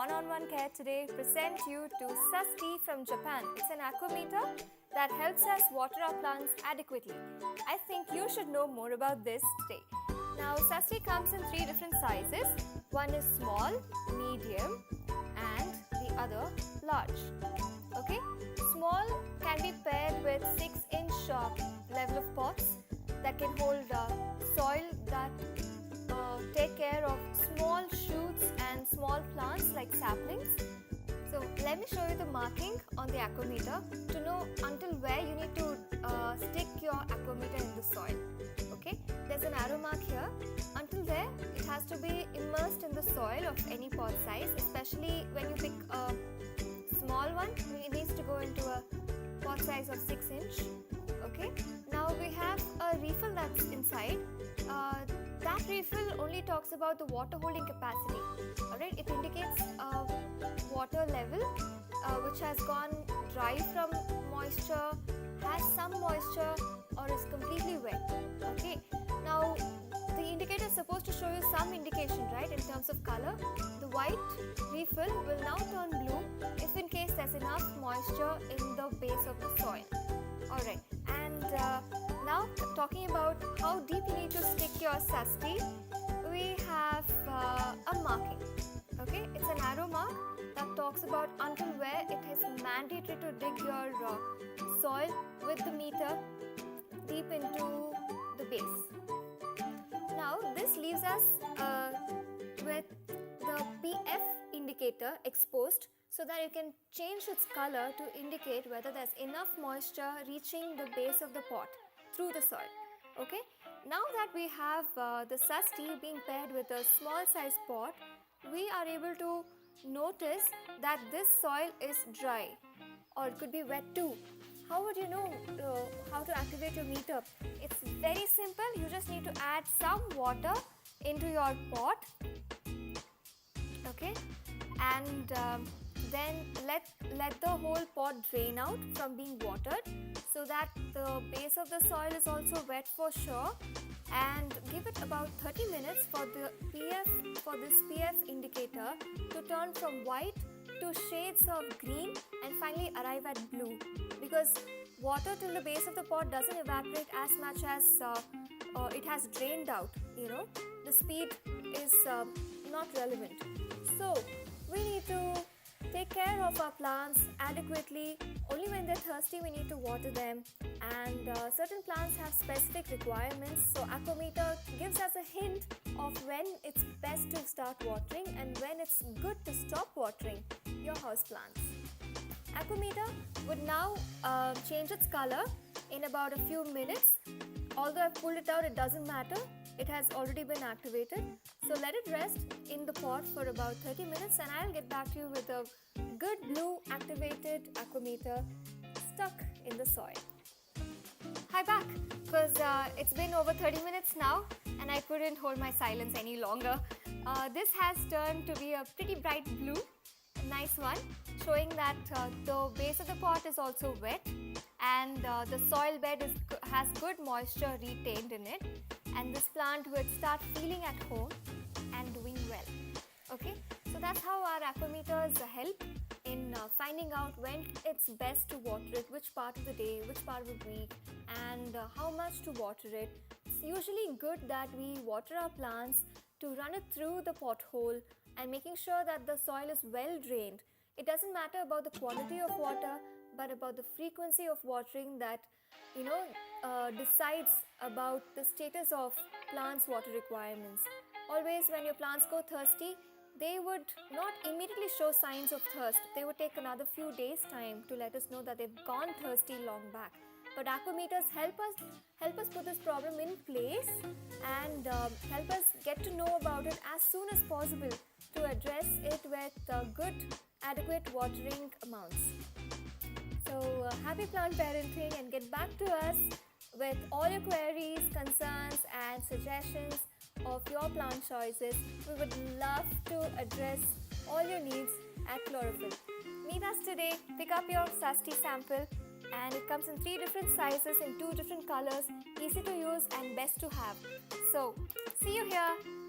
one-on-one care today present you to Sasti from Japan. It's an aquameter that helps us water our plants adequately. I think you should know more about this today. Now, Sasti comes in 3 different sizes. One is small, medium, and the other large. Okay? Small can be paired with 6-inch level of pots that can hold soil that take care of small shoots and small plants like saplings. So let me show you the marking on the aquameter to know until where you need to stick your aquameter in the soil. Okay, there's an arrow mark here. Until there, it has to be immersed in the soil of any pot size, especially when you pick a small one, it needs to go into a pot size of 6-inch. Okay, now we have a refill that's inside. That refill only talks about the water holding capacity. Alright, it indicates water level which has gone dry from moisture, has some moisture, or is completely wet. Okay, now the indicator is supposed to show you some indication, right, in terms of color. The white refill will now turn blue if in case there's enough moisture in the base of the soil. Alright, and now talking about how deep you need to stick your Sasti, we have a marking. Okay, it's an arrow mark that talks about until where it is mandatory to dig your soil with the meter deep into the base. Now this leaves us with the PF indicator exposed so that you can change its color to indicate whether there's enough moisture reaching the base of the pot through the soil. Okay, now that we have the Sasti being paired with a small size pot, we are able to notice that this soil is dry, or it could be wet too. How would you know how to activate your meter? It's very simple. You just need to add some water into your pot. Okay, and then let the whole pot drain out from being watered, so that the base of the soil is also wet for sure, and give it about 30 minutes for this PF indicator to turn from white to shades of green and finally arrive at blue, because water till the base of the pot doesn't evaporate as much as it has drained out. You know, the speed is not relevant. So we need to take care of our plants adequately. Only when they're thirsty we need to water them, and certain plants have specific requirements, so aquameter gives us a hint of when it's best to start watering and when it's good to stop watering your house plants. Aquameter would now change its color in about a few minutes. Although I've pulled it out, it doesn't matter. It has already been activated. So let it rest in the pot for about 30 minutes and I'll get back to you with a good blue activated aquameter stuck in the soil. Hi back, because it's been over 30 minutes now and I couldn't hold my silence any longer. This has turned to be a pretty bright blue, a nice one, showing that the base of the pot is also wet and the soil bed has good moisture retained in it, and this plant would start feeling at home and doing well. Okay, so that's how our aquameters help in finding out when it's best to water it, which part of the day, which part of the week, and how much to water it. It's usually good that we water our plants to run it through the pothole and making sure that the soil is well drained. It doesn't matter about the quantity of water, but about the frequency of watering that decides about the status of plants' water requirements. Always when your plants go thirsty, they would not immediately show signs of thirst. They would take another few days time to let us know that they've gone thirsty long back. But aquameters help us put this problem in place and help us get to know about it as soon as possible to address it with good, adequate watering amounts. So happy plant parenting and get back to us with all your queries, concerns and suggestions of your plant choices. We would love to address all your needs at Chlorophyll. Meet us today, pick up your Sasti sample, and it comes in 3 different sizes in 2 different colors, easy to use and best to have. So see you here.